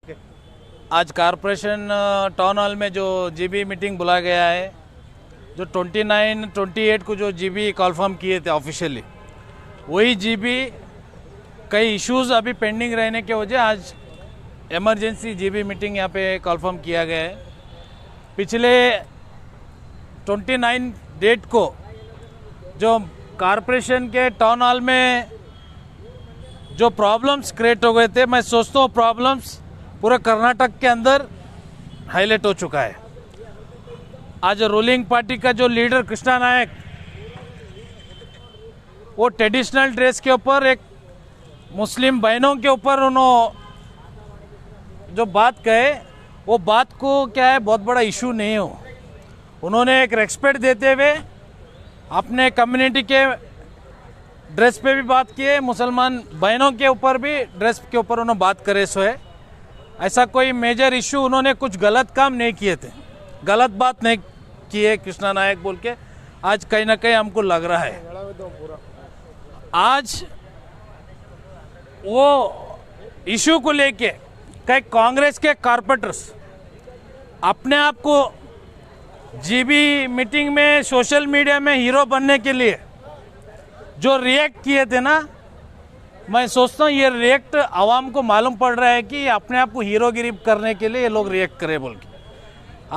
आज corporation town hall में जो जीबी मीटिंग बुलाया गया है, जो 29, 28 को जो जीबी कॉन्फर्म किए थे ऑफिशियली, वही जीबी कई इश्यूज अभी पेंडिंग रहने के वजह आज इमरजेंसी जीबी मीटिंग यहाँ पे कॉन्फर्म किया गया है। पिछले 29 डेट को जो कारपोरेशन के टाउन हॉल में जो प्रॉब्लम्स क्रिएट हो गए थे, मैं सोचता हूँ प्रॉब्लम्स पूरे कर्नाटक के अंदर हाईलाइट हो चुका है। आज रूलिंग पार्टी का जो लीडर कृष्णा नायक, वो ट्रेडिशनल ड्रेस के ऊपर एक मुस्लिम बहनों के ऊपर उन्होंने जो बात कहे, वो बात को क्या है बहुत बड़ा इशू नहीं हो। उन्होंने एक रेस्पेक्ट देते हुए अपने कम्युनिटी के ड्रेस पे भी बात किए, मुसलमान बहनों के ऊपर भी ड्रेस के ऊपर उन्होंने बात करे। सो है ऐसा कोई मेजर इशू, उन्होंने कुछ गलत काम नहीं किए थे, गलत बात नहीं किए कृष्णा नायक बोल के आज कहीं ना कहीं हमको लग रहा है। आज वो इशू को लेके कई कांग्रेस के कारपोरेटर्स अपने आप को जीबी मीटिंग में सोशल मीडिया में हीरो बनने के लिए जो रिएक्ट किए थे ना, मैं सोचता हूँ ये रिएक्ट आवाम को मालूम पड़ रहा है कि अपने आप को हीरोगिरी करने के लिए ये लोग रिएक्ट करे बोल के।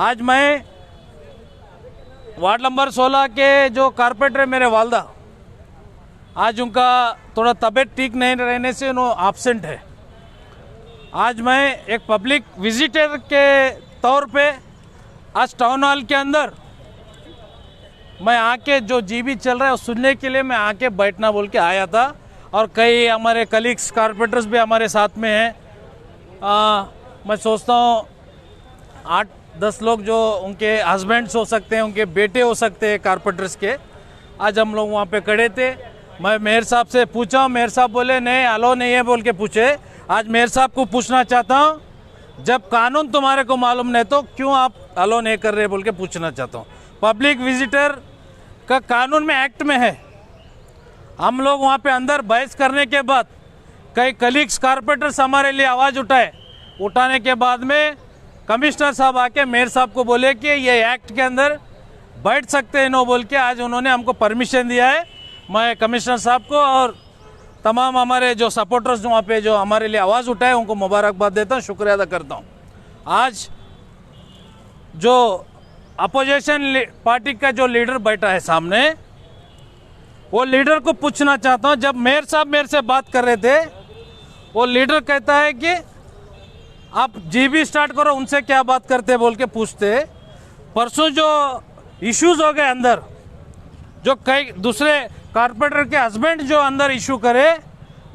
आज मैं वार्ड नंबर 16 के जो कारपोरेटर है मेरे वालदा, आज उनका थोड़ा तबीयत ठीक नहीं रहने से उन्होंने एब्सेंट है। आज मैं एक पब्लिक विजिटर के तौर पे आज टाउन हॉल के अंदर मैं आके जो जीबी चल रहा है उस सुनने के लिए मैं आके बैठना बोल के आया था, और कई हमारे कलीग्स कारपोरेटर्स भी हमारे साथ में हैं। मैं सोचता हूँ 8-10 लोग जो उनके हस्बैंड्स हो सकते हैं, उनके बेटे हो सकते हैं कारपोरेटर्स के, आज हम लोग वहाँ पे खड़े थे। मैं मेयर साहब से पूछा, मेयर साहब बोले नहीं अलो नहीं है बोल के पूछे। आज मेयर साहब को पूछना चाहता हूँ, जब कानून तुम्हारे को मालूम नहीं तो क्यों आप अलो नहीं कर रहे बोल के पूछना चाहता हूँ। पब्लिक विजिटर का कानून में एक्ट में है। हम लोग वहाँ पे अंदर बहस करने के बाद कई कलीग्स कारपोरेटर्स हमारे लिए आवाज़ उठाने के बाद में कमिश्नर साहब आके मेयर साहब को बोले कि ये एक्ट के अंदर बैठ सकते हैं नो बोल के आज उन्होंने हमको परमिशन दिया है। मैं कमिश्नर साहब को और तमाम हमारे जो सपोर्टर्स वहाँ पे जो हमारे लिए आवाज़ उठाए उनको मुबारकबाद देता हूँ, शुक्रिया अदा करता हूँ। आज जो अपोजिशन पार्टी का जो लीडर बैठा है सामने, वो लीडर को पूछना चाहता हूँ, जब मेयर साहब मेरे से बात कर रहे थे वो लीडर कहता है कि आप जीबी स्टार्ट करो, उनसे क्या बात करते बोल के पूछते। परसों जो इश्यूज हो गए अंदर, जो कई दूसरे कारपोरेटर के हस्बैंड जो अंदर इशू करे,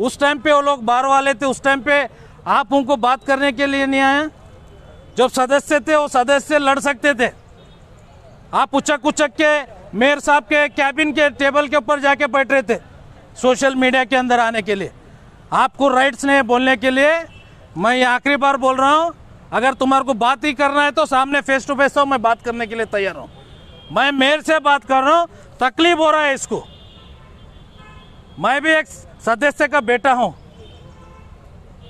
उस टाइम पे वो लोग बाहर वाले थे, उस टाइम पे आप उनको बात करने के लिए नहीं आए। जब सदस्य थे वो सदस्य लड़ सकते थे, आप उचक उचक के मेयर साहब के कैबिन के टेबल के ऊपर जाके बैठ रहे थे सोशल मीडिया के अंदर आने के लिए। आपको राइट्स नहीं बोलने के लिए। मैं ये आखिरी बार बोल रहा हूँ, अगर तुम्हारे को बात ही करना है तो सामने फेस टू फेस हो, मैं बात करने के लिए तैयार हूँ। मैं मेयर से बात कर रहा हूँ, तकलीफ हो रहा है इसको। मैं भी एक सदस्य का बेटा हूँ,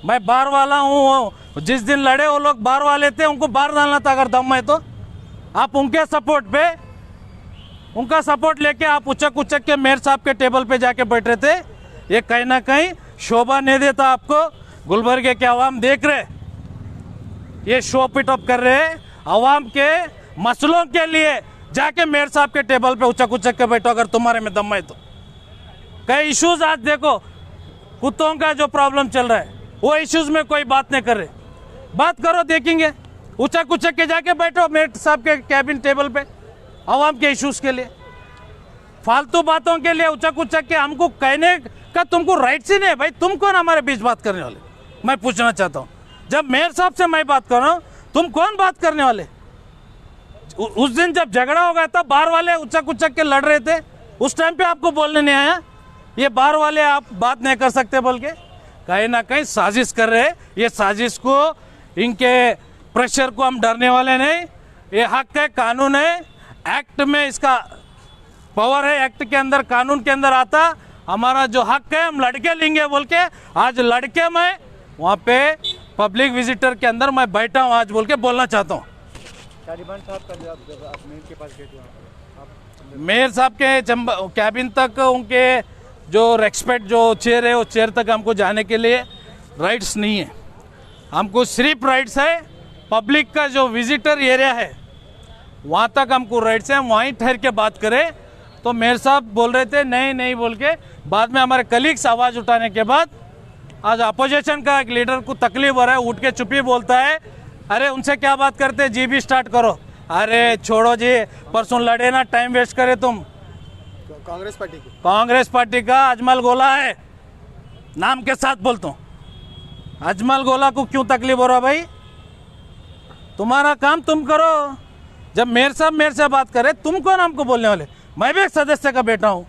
मैं बाहर वाला हूँ। जिस दिन लड़े वो लोग बाहर वाले थे, उनको बाहर डालना था अगर दम है तो। आप उनके सपोर्ट पे, उनका सपोर्ट लेके आप उचक उचक के मेयर साहब के टेबल पे जाके बैठ रहे थे। ये कहीं ना कहीं शोभा नहीं देता आपको। गुलबर्गे के आवाम देख रहे, ये शो पिट अप कर रहे हैं। आवाम के मसलों के लिए जाके मेयर साहब के टेबल पे उचक उचक के बैठो अगर तुम्हारे में दम है तो। कई इश्यूज आज देखो, कुत्तों का जो प्रॉब्लम चल रहा है वो इश्यूज में कोई बात नहीं कर रहे। बात करो, देखेंगे। उचक उचक के जाके बैठो मेयर साहब के कैबिन टेबल पे आवाम के इश्यूज के लिए। फालतू बातों के लिए उचक उचक के हमको कहने का तुमको राइट्स ही नहीं है भाई। तुम कौन हमारे बीच बात करने वाले, मैं पूछना चाहता हूँ। जब मेयर साहब से मैं बात कर रहा हूँ, तुम कौन बात करने वाले? उस दिन जब झगड़ा हो गया था, बाहर वाले उचक उचक के लड़ रहे थे, उस टाइम पे आपको बोलने नहीं आया ये बाहर वाले आप बात नहीं कर सकते बोल के? कहीं ना कहीं साजिश कर रहे। ये साजिश को, इनके प्रेशर को हम डरने वाले नहीं। ये हक है, कानून है, एक्ट में इसका पावर है, एक्ट के अंदर, कानून के अंदर आता। हमारा जो हक है हम लड़के लेंगे बोल के आज लड़के मैं वहाँ पे पब्लिक विजिटर के अंदर मैं बैठा हूँ आज बोल के बोलना चाहता हूँ। तालिबान साहब का जब आप मेयर के पास गए थे वहाँ पर आप मेयर साहब के कैबिन तक उनके जो रेस्पेक्ट जो चेयर है वो चेयर तक हमको जाने के लिए राइट्स नहीं है। हमको सिर्फ राइट्स है पब्लिक का जो विजिटर एरिया है वहाँ तक हमको राइट्स है, वहीं ठहर के बात करें। तो मेयर साहब बोल रहे थे नहीं नहीं बोल के, बाद में हमारे कलीग्स आवाज़ उठाने के बाद आज अपोजिशन का एक लीडर को तकलीफ हो रहा है, उठ के चुप्पी बोलता है अरे उनसे क्या बात करते, जी भी स्टार्ट करो। अरे छोड़ो जी, परसों लड़े ना, टाइम वेस्ट करे तुम। कांग्रेस पार्टी की कांग्रेस पार्टी का अजमल गोला है, नाम के साथ बोलता हूँ। अजमल गोला को क्यों तकलीफ हो रहा भाई? तुम्हारा काम तुम करो। जब मेयर साहब मेरे से बात करे तुम कौन हमको बोलने वाले? मैं भी एक सदस्य का बेटा हूँ।